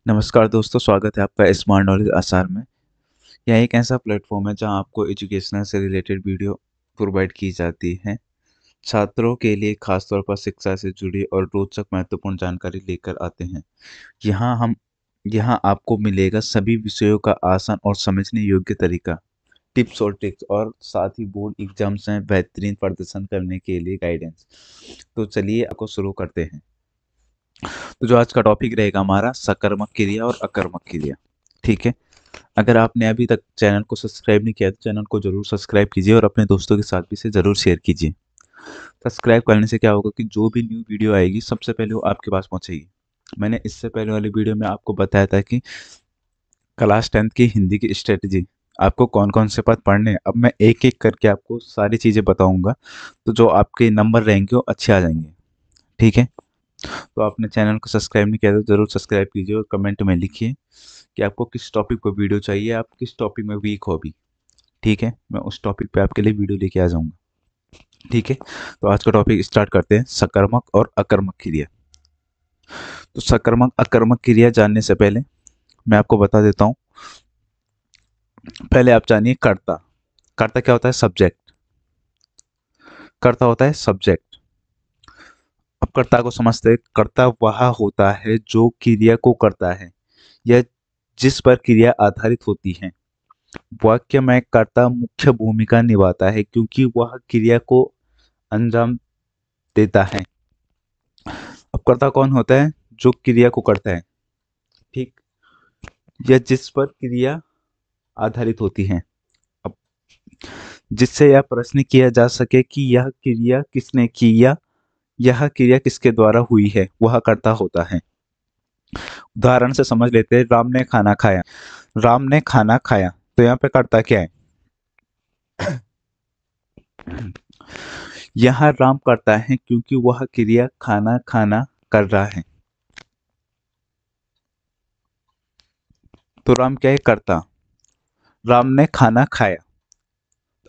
नमस्कार दोस्तों, स्वागत है आपका स्मार्ट नॉलेज आसार में। यह एक ऐसा प्लेटफॉर्म है जहां आपको एजुकेशनल से रिलेटेड वीडियो प्रोवाइड की जाती है। छात्रों के लिए खासतौर पर शिक्षा से जुड़ी और रोचक महत्वपूर्ण जानकारी लेकर आते हैं। यहां आपको मिलेगा सभी विषयों का आसान और समझने योग्य तरीका, टिप्स और ट्रिक्स और साथ ही बोर्ड एग्जाम्स में बेहतरीन प्रदर्शन करने के लिए गाइडेंस। तो चलिए आपको शुरू करते हैं। तो जो आज का टॉपिक रहेगा हमारा सकर्मक क्रिया और अकर्मक क्रिया। ठीक है। अगर आपने अभी तक चैनल को सब्सक्राइब नहीं किया तो चैनल को जरूर सब्सक्राइब कीजिए और अपने दोस्तों के साथ भी इसे जरूर शेयर कीजिए। सब्सक्राइब करने से क्या होगा कि जो भी न्यू वीडियो आएगी सबसे पहले वो आपके पास पहुंचेगी। मैंने इससे पहले वाले वीडियो में आपको बताया था कि क्लास 10th की हिंदी की स्ट्रेटजी आपको कौन कौन से पद पढ़ने हैं। अब मैं एक एक करके आपको सारी चीज़ें बताऊंगा, तो जो आपके नंबर रहेंगे वो अच्छे आ जाएंगे। ठीक है। तो आपने चैनल को सब्सक्राइब नहीं किया तो जरूर सब्सक्राइब कीजिए और कमेंट में लिखिए कि आपको किस टॉपिक पर वीडियो चाहिए, आप किस टॉपिक में वीक हो अभी। ठीक है, मैं उस टॉपिक पे आपके लिए वीडियो लेके आ जाऊंगा। ठीक है। तो आज का टॉपिक स्टार्ट करते हैं, सकर्मक और अकर्मक क्रिया। तो सकर्मक अकर्मक क्रिया जानने से पहले मैं आपको बता देता हूँ। पहले आप जानिए कर्ता। कर्ता क्या होता है? सब्जेक्ट। कर्ता होता है सब्जेक्ट। अब कर्ता को समझते हैं। कर्ता वह होता है जो क्रिया को करता है या जिस पर क्रिया आधारित होती है। वाक्य में कर्ता मुख्य भूमिका निभाता है क्योंकि वह क्रिया को अंजाम देता है। अब कर्ता कौन होता है? जो क्रिया को करता है, ठीक, या जिस पर क्रिया आधारित होती है। अब जिससे यह प्रश्न किया जा सके कि यह क्रिया किसने की या यह क्रिया किसके द्वारा हुई है, वह कर्ता होता है। उदाहरण से समझ लेते हैं, राम ने खाना खाया। राम ने खाना खाया, तो यहाँ पे कर्ता क्या है? यहाँ राम करता है क्योंकि वह क्रिया खाना खाना कर रहा है। तो राम क्या है? करता। राम ने खाना खाया।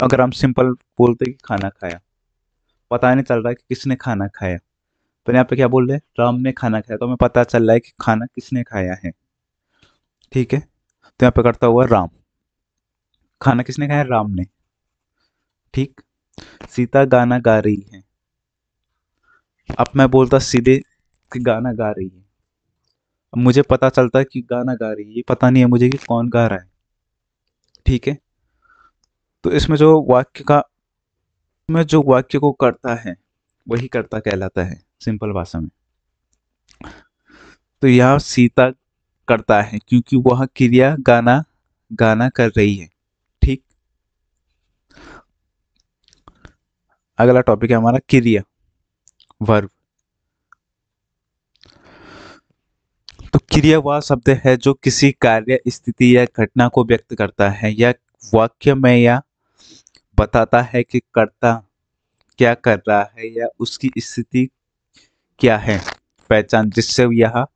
अगर हम सिंपल बोलते कि खाना खाया, पता नहीं चल रहा है कि किसने खाना खाया। तो यहाँ पे क्या बोल रहे हैं? राम ने खाना खाया, तो हमें पता चल रहा है कि खाना किसने खाया है। ठीक है। तो यहाँ पे करता हुआ राम। खाना किसने खाया? राम ने। ठीक। सीता गाना गा रही है। अब मैं बोलता सीधे कि गाना गा रही है। अब मुझे पता चलता है कि गाना गा रही है, ये पता नहीं है मुझे कि कौन गा रहा है। ठीक है। तो इसमें जो वाक्य को करता है वही कर्ता कहलाता है, सिंपल भाषा में। तो यह सीता करता है क्योंकि वह क्रिया गाना गाना कर रही है। ठीक। अगला टॉपिक है हमारा क्रिया, वर्ब। तो क्रिया वह शब्द है जो किसी कार्य, स्थिति या घटना को व्यक्त करता है या वाक्य में या बताता है कि कर्ता क्या कर रहा है या उसकी स्थिति क्या है। पहचान, जिससे यह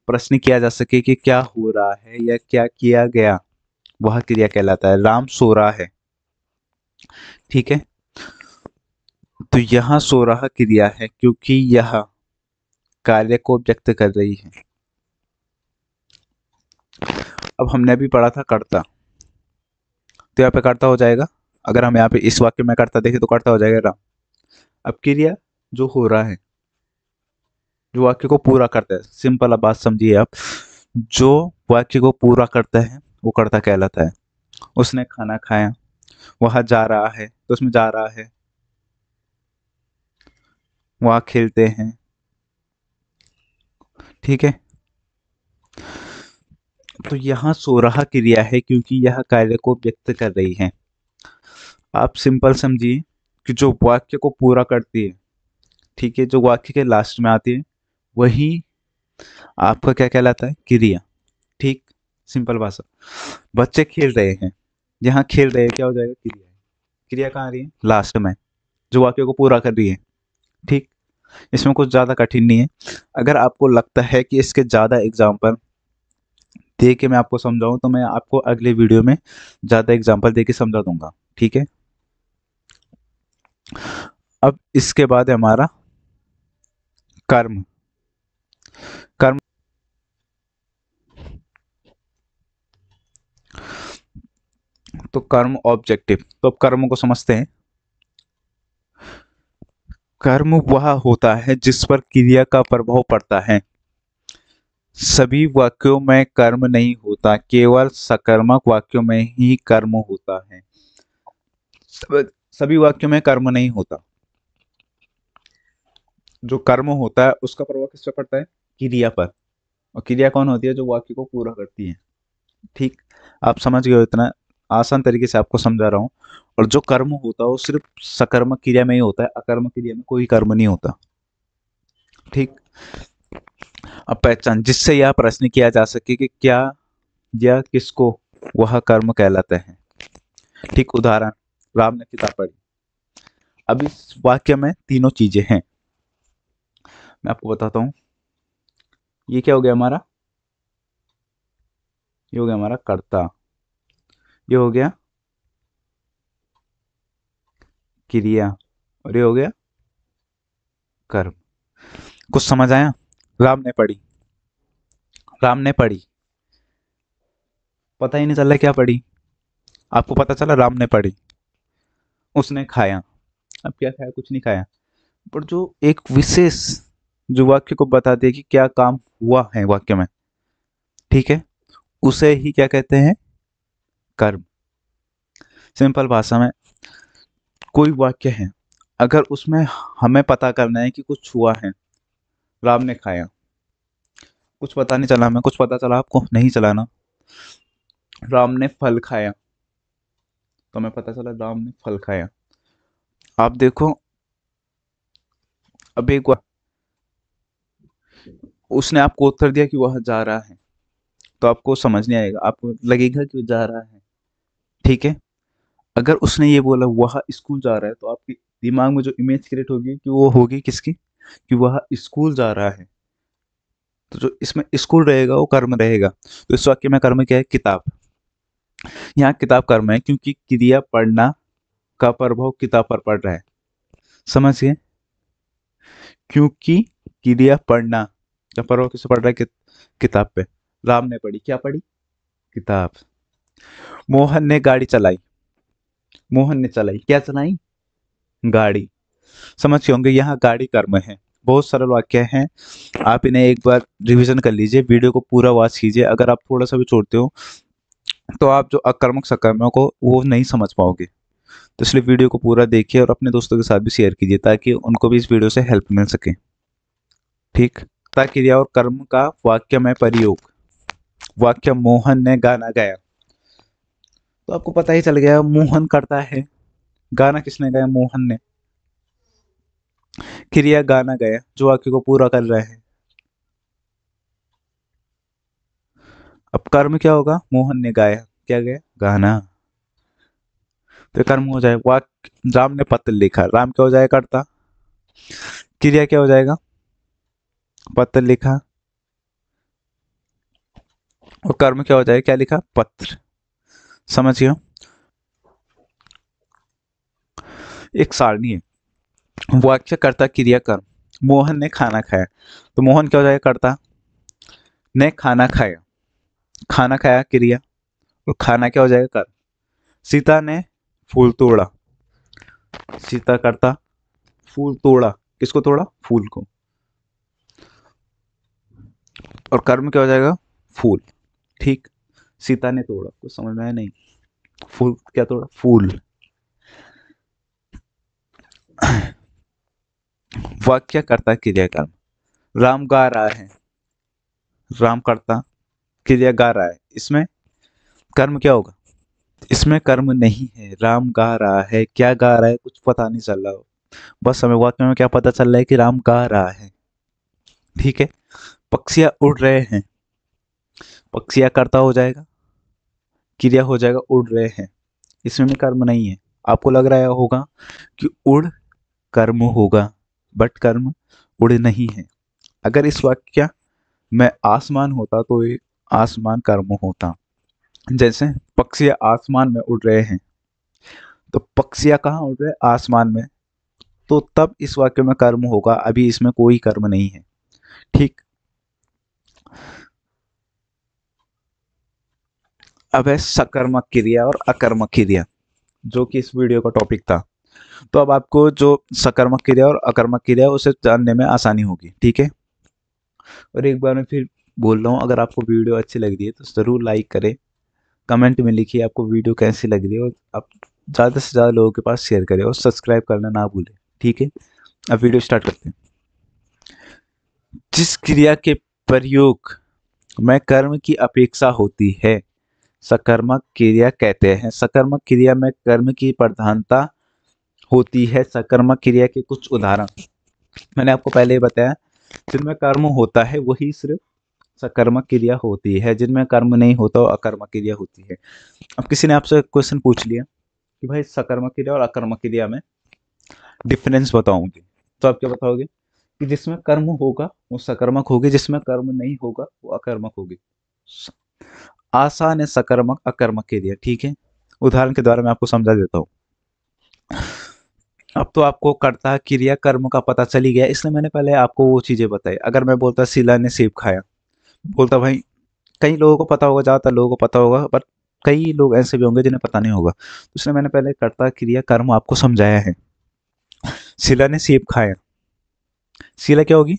प्रश्न किया जा सके कि क्या हो रहा है या क्या किया गया, वह क्रिया कहलाता है। राम सो रहा है। ठीक है। तो यहाँ सो रहा क्रिया है क्योंकि यह कार्य को व्यक्त कर रही है। अब हमने अभी पढ़ा था कर्ता, तो यहाँ पे कर्ता हो जाएगा। अगर हम यहाँ पे इस वाक्य में कर्ता देखें तो कर्ता हो जाएगा राम। अब क्रिया जो हो रहा है, जो वाक्य को पूरा करता है, सिंपल अब बात समझिए आप। जो वाक्य को पूरा करता है वो कर्ता कहलाता है। उसने खाना खाया, वह जा रहा है तो उसमें जा रहा है, वह खेलते हैं। ठीक है। तो यहाँ सो रहा क्रिया है क्योंकि यह कार्य को व्यक्त कर रही है। आप सिंपल समझिए कि जो वाक्य को पूरा करती है, ठीक है, जो वाक्य के लास्ट में आती है, वही आपका क्या कहलाता है? क्रिया। ठीक। सिंपल भाषा। बच्चे खेल रहे हैं, यहाँ खेल रहे हैं क्या हो जाएगा? क्रिया है। क्रिया कहाँ आ रही है? लास्ट में, जो वाक्य को पूरा कर रही है। ठीक। इसमें कुछ ज्यादा कठिन नहीं है। अगर आपको लगता है कि इसके ज्यादा एग्जाम्पल दे के मैं आपको समझाऊं तो मैं आपको अगले वीडियो में ज्यादा एग्जाम्पल दे के समझा दूंगा। ठीक है। अब इसके बाद है हमारा कर्म। कर्म तो कर्म ऑब्जेक्टिव, तो अब कर्म को समझते हैं। कर्म वह होता है जिस पर क्रिया का प्रभाव पड़ता है। सभी वाक्यों में कर्म नहीं होता, केवल सकर्मक वाक्यों में ही कर्म होता है। सभी वाक्यों में कर्म नहीं होता। जो कर्म होता है उसका प्रभाव किस पर पड़ता है? क्रिया पर। और क्रिया कौन होती है? जो वाक्य को पूरा करती है। ठीक, आप समझ गए हो? इतना आसान तरीके से आपको समझा रहा हूँ। और जो कर्म होता है वो सिर्फ सकर्मक क्रिया में ही होता है, अकर्मक क्रिया में कोई कर्म नहीं होता। ठीक, अब पहचान, जिससे यह प्रश्न किया जा सके कि क्या या किसको वह कर्म कहलाते हैं। ठीक, उदाहरण, राम ने किताब पढ़ी। अब इस वाक्य में तीनों चीजें हैं, मैं आपको बताता हूँ। ये क्या हो गया हमारा? ये हो गया हमारा कर्ता, ये हो गया क्रिया, और ये हो गया कर्म। कुछ समझ आया? राम ने पढ़ी, राम ने पढ़ी, पता ही नहीं चल रहा क्या पढ़ी। आपको पता चला राम ने पढ़ी। उसने खाया, अब क्या खाया? कुछ नहीं खाया। पर जो एक विशेष जो वाक्य को बता दे कि क्या काम हुआ है वाक्य में, ठीक है, उसे ही क्या कहते हैं? कर्म। सिंपल भाषा में, कोई वाक्य है, अगर उसमें हमें पता करना है कि कुछ हुआ है, राम ने खाया, कुछ पता नहीं चला हमें, कुछ पता चला आपको? नहीं चला ना। राम ने फल खाया, तो हमें पता चला राम ने फल खाया। आप देखो, अब एक बार उसने आपको उत्तर दिया कि वह जा रहा है, तो आपको समझ नहीं आएगा, आपको लगेगा कि वो जा रहा है। ठीक है, अगर उसने ये बोला वह स्कूल जा रहा है, तो आपके दिमाग में जो इमेज क्रिएट होगी कि वो होगी किसकी? कि वह स्कूल जा रहा है। तो जो इसमें स्कूल रहेगा वो कर्म रहेगा। तो इस वाक्य में कर्म क्या है? किताब। यहाँ किताब कर्म है क्योंकि क्रिया पढ़ना का प्रभाव किताब पर पड़ रहा है। समझिए, क्योंकि क्रिया पढ़ना का प्रभाव किससे पड़ रहा है? किताब पे। राम ने पढ़ी, क्या पढ़ी? किताब। मोहन ने गाड़ी चलाई, मोहन ने चलाई, क्या चलाई? गाड़ी। समझ गए होंगे, यहाँ गाड़ी कर्म है। बहुत सरल वाक्य हैं, आप इन्हें एक बार रिवीजन कर लीजिए, वीडियो को पूरा वॉच कीजिए। अगर आप थोड़ा सा भी छोड़ते हो तो आप जो अकर्मक सकर्मक को वो नहीं समझ पाओगे। तो इसलिए वीडियो को पूरा देखिए और अपने दोस्तों के साथ भी शेयर कीजिए ताकि उनको भी इस वीडियो से हेल्प मिल सके। ठीक, क्रिया और कर्म का वाक्य में प्रयोग। वाक्य, मोहन ने गाना गाया, तो आपको पता ही चल गया मोहन करता है। गाना किसने गाया? मोहन ने। क्रिया गाना गाया, जो वाक्य को पूरा कर रहा है। अब कर्म क्या होगा? मोहन ने गाया, क्या गाया? गाना। तो कर्म हो जाए। वाक्य, राम ने पत्र लिखा, राम क्या हो जाएगा? कर्ता। क्रिया क्या हो जाएगा? पत्र लिखा। और कर्म क्या हो जाएगा? क्या लिखा? पत्र। समझ गए? एक सारणी है, वाक्य, कर्ता, क्रिया, कर्म। मोहन ने खाना खाया, तो मोहन क्या हो जाएगा? कर्ता। ने खाना खाया, खाना खाया क्रिया, और खाना क्या हो जाएगा? कर्म। सीता ने फूल तोड़ा, सीता कर्ता, फूल तोड़ा, किसको तोड़ा? फूल को। और कर्म क्या हो जाएगा? फूल। ठीक, सीता ने तोड़ा, कुछ समझ में आया? नहीं। फूल क्या तोड़ा? फूल। वाक्य, कर्ता, क्रिया, कर्म। राम गा रहा है, राम कर्ता, क्रिया गा रहा है, इसमें कर्म क्या होगा? इसमें कर्म नहीं है, राम गा रहा है, क्या गा रहा है कुछ पता नहीं चल रहा। बस हमें वाक्य में क्या पता चल रहा है? कि राम गा रहा है। ठीक है, पक्षियां उड़ रहे हैं, पक्षियां कर्ता हो जाएगा, क्रिया हो जाएगा उड़ रहे हैं, इसमें भी कर्म नहीं है। आपको लग रहा है होगा कि उड़ कर्म होगा, बट कर्म उड़ नहीं है। अगर इस वाक्य में आसमान होता तो ये आसमान कर्म होता। जैसे पक्षियां आसमान में उड़ रहे हैं, तो पक्षियां कहाँ उड़ रहे हैं? आसमान में। तो तब इस वाक्य में कर्म होगा, अभी इसमें कोई कर्म नहीं है। ठीक, अब है सकर्मक क्रिया और अकर्मक क्रिया, जो कि इस वीडियो का टॉपिक था। तो अब आपको जो सकर्मक क्रिया और अकर्मक क्रिया उसे जानने में आसानी होगी, ठीक है। और एक बार मैं फिर बोल रहा हूँ, अगर आपको वीडियो अच्छी लग रही है तो ज़रूर लाइक करें, कमेंट में लिखिए आपको वीडियो कैसी लग रही है, और आप ज़्यादा से ज़्यादा लोगों के पास शेयर करें और सब्सक्राइब करना ना भूलें, ठीक है। अब वीडियो स्टार्ट करते हैं। जिस क्रिया के प्रयोग में कर्म की अपेक्षा होती है सकर्मक क्रिया कहते हैं। सकर्मक क्रिया में कर्म की प्रधानता होती है। सकर्मक क्रिया के कुछ उदाहरण मैंने आपको पहले ही बताया, जिनमें कर्म होता है वही सिर्फ सकर्मक क्रिया होती है, जिनमें कर्म नहीं होता वो अकर्मक क्रिया होती है। अब किसी ने आपसे क्वेश्चन पूछ लिया कि भाई सकर्मक क्रिया और अकर्मक क्रिया में डिफरेंस बताओ मुझे, तो आप क्या बताओगे कि जिसमें कर्म होगा वो सकर्मक होगी, जिसमें कर्म नहीं होगा वो अकर्मक होगी। आसान है सकर्मक अकर्मक क्रिया, ठीक है। उदाहरण के द्वारा मैं आपको समझा देता हूँ। अब तो आपको कर्ता क्रिया कर्म का पता चल ही गया, इसलिए मैंने पहले आपको वो चीजें बताई। अगर मैं बोलता शीला ने सेब खाया, बोलता भाई कई लोगों को पता होगा, ज्यादातर लोगों को पता होगा, बट कई लोग ऐसे भी होंगे जिन्हें पता नहीं होगा, तो इसलिए मैंने पहले कर्ता क्रिया कर्म आपको समझाया है। शीला ने सेब खाया, शीला क्या होगी?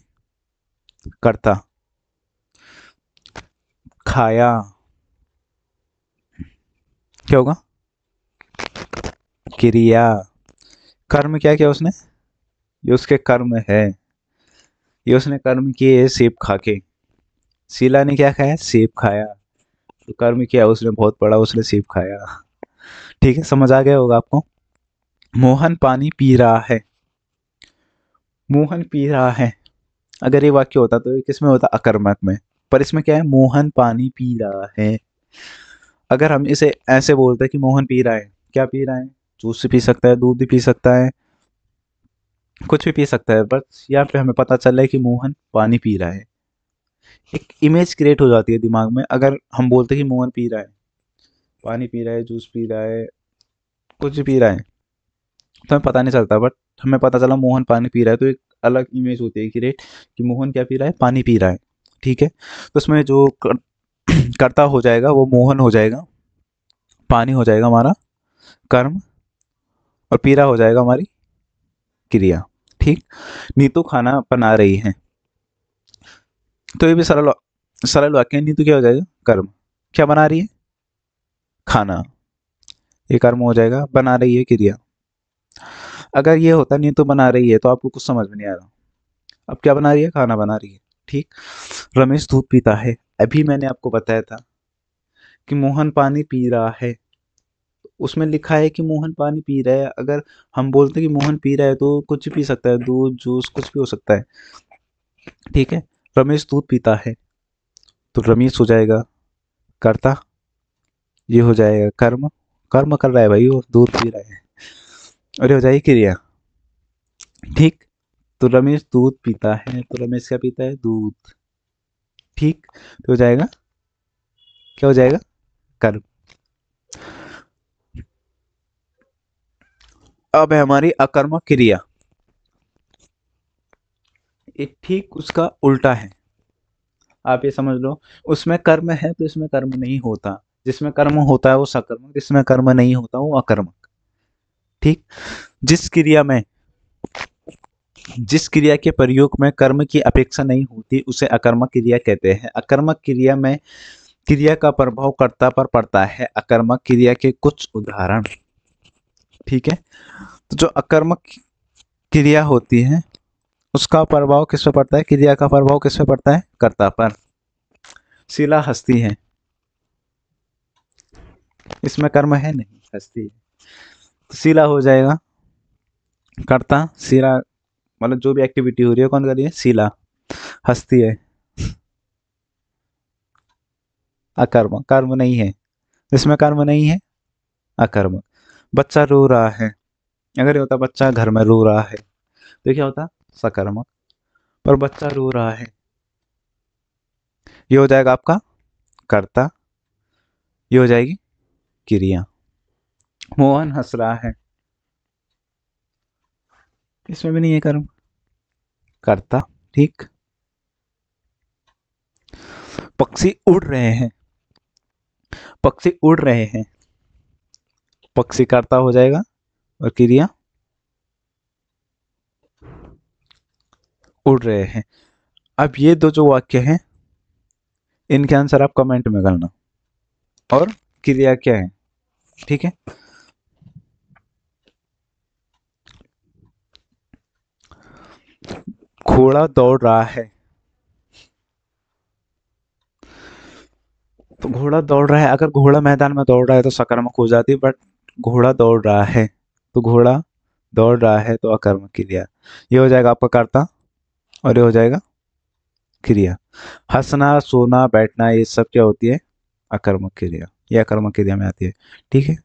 कर्ता। खाया क्या होगा? क्रिया। कर्म क्या किया उसने? ये उसके कर्म है, ये उसने कर्म किए है सेब खा के। शीला ने क्या खाया? सेब खाया। तो कर्म किया उसने बहुत बड़ा, उसने सेब खाया, ठीक है। समझ आ गया होगा आपको। मोहन पानी पी रहा है, मोहन पी रहा है, अगर ये वाक्य होता तो ये किसमें होता? अकर्मक में। पर इसमें क्या है? मोहन पानी पी रहा है। अगर हम इसे ऐसे बोलते हैं कि मोहन पी रहा है, क्या पी रहा है? जूस पी सकता है, दूध भी पी सकता है, कुछ भी पी सकता है, बस यहाँ पे हमें पता चल रहा है कि मोहन पानी पी रहा है। एक इमेज क्रिएट हो जाती है दिमाग में। अगर हम बोलते हैं कि मोहन पी रहा है, पानी पी रहा है, जूस पी रहा है, कुछ भी पी रहा है, तो हमें पता नहीं चलता, बट हमें पता चला मोहन पानी पी रहा है, तो एक अलग इमेज होती है क्रिएट कि मोहन क्या पी रहा है? पानी पी रहा है, ठीक है। तो उसमें जो कर्ता हो जाएगा वो मोहन हो जाएगा, पानी हो जाएगा हमारा कर्म, और पीरा हो जाएगा हमारी क्रिया, ठीक। नीतू खाना बना रही है, तो ये भी सरल सरल वाक्य है। नीतू क्या हो जाएगा? कर्म। क्या बना रही है? खाना, ये कर्म हो जाएगा। बना रही है क्रिया। अगर ये होता नीतू बना रही है तो आपको कुछ समझ में नहीं आ रहा। अब क्या बना रही है? खाना बना रही है, ठीक। रमेश दूध पीता है, अभी मैंने आपको बताया था कि मोहन पानी पी रहा है, उसमें लिखा है कि मोहन पानी पी रहा है। अगर हम बोलते हैं कि मोहन पी रहा है तो कुछ भी पी सकता है, दूध जूस कुछ भी हो सकता है, ठीक है। रमेश दूध पीता है, तो रमेश हो जाएगा कर्ता, ये हो जाएगा कर्म, कर्म कर रहा है भाई, वो दूध पी रहा है, और ये हो जाएगी क्रिया, ठीक। तो रमेश दूध पीता है, तो रमेश क्या पीता है? दूध, ठीक। तो हो जाएगा, क्या हो जाएगा? कर्म। अब है हमारी अकर्मक क्रिया, ये ठीक उसका उल्टा है। आप ये समझ लो, उसमें कर्म है तो इसमें कर्म नहीं होता, जिसमें कर्म होता है वो सकर्मक, जिसमें कर्म नहीं होता वो अकर्मक, ठीक। जिस क्रिया में जिस क्रिया के प्रयोग में कर्म की अपेक्षा नहीं होती उसे अकर्मक क्रिया कहते हैं। अकर्मक क्रिया में क्रिया का प्रभाव कर्ता पर पड़ता है। अकर्मक क्रिया के कुछ उदाहरण, ठीक है। तो जो अकर्मक क्रिया होती है उसका प्रभाव किस पे पड़ता है? क्रिया का प्रभाव किस पे पड़ता है? कर्ता पर। शीला हंसती है, इसमें कर्म है नहीं, हंसती है, तो शीला हो जाएगा कर्ता। शीला मतलब जो भी एक्टिविटी हो रही है कौन कर रही है? शीला। हंसती है, अकर्म, कर्म नहीं है, इसमें कर्म नहीं है, अकर्म। बच्चा रो रहा है, अगर ये होता बच्चा घर में रो रहा है तो क्या होता? सकर्मक। पर बच्चा रो रहा है, ये हो जाएगा आपका कर्ता, ये हो जाएगी क्रिया। मोहन हंस रहा है, इसमें भी नहीं है कर्म, कर्ता, ठीक। पक्षी उड़ रहे हैं, पक्षी उड़ रहे हैं, पक्षी कर्ता हो जाएगा और क्रिया उड़ रहे हैं। अब ये दो जो वाक्य हैं इनके आंसर आप कमेंट में करना और क्रिया क्या है, ठीक है। घोड़ा दौड़ रहा है, तो घोड़ा दौड़ रहा है, अगर घोड़ा मैदान में दौड़ रहा है तो सकर्मक हो जाती, बट घोड़ा दौड़ रहा है तो घोड़ा दौड़ रहा है तो अकर्मक क्रिया। ये हो जाएगा आपका कर्ता और ये हो जाएगा क्रिया। हंसना, सोना, बैठना ये सब क्या होती है, अकर्मक क्रिया, ये अकर्मक क्रिया में आती है, ठीक है।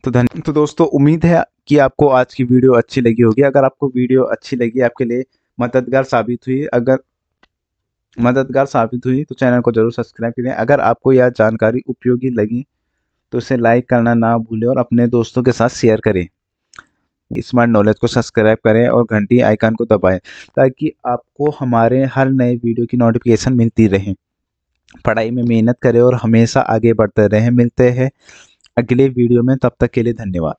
तो दोस्तों उम्मीद है कि आपको आज की वीडियो अच्छी लगी होगी। अगर आपको वीडियो अच्छी लगी, आपके लिए मददगार साबित हुई, अगर मददगार साबित हुई तो चैनल को जरूर सब्सक्राइब करें। अगर आपको यह जानकारी उपयोगी लगी तो इसे लाइक करना ना भूलें और अपने दोस्तों के साथ शेयर करें। स्मार्ट नॉलेज को सब्सक्राइब करें और घंटी आइकन को दबाएं ताकि आपको हमारे हर नए वीडियो की नोटिफिकेशन मिलती रहे। पढ़ाई में मेहनत करें और हमेशा आगे बढ़ते रहें। मिलते हैं अगले वीडियो में, तब तक के लिए धन्यवाद।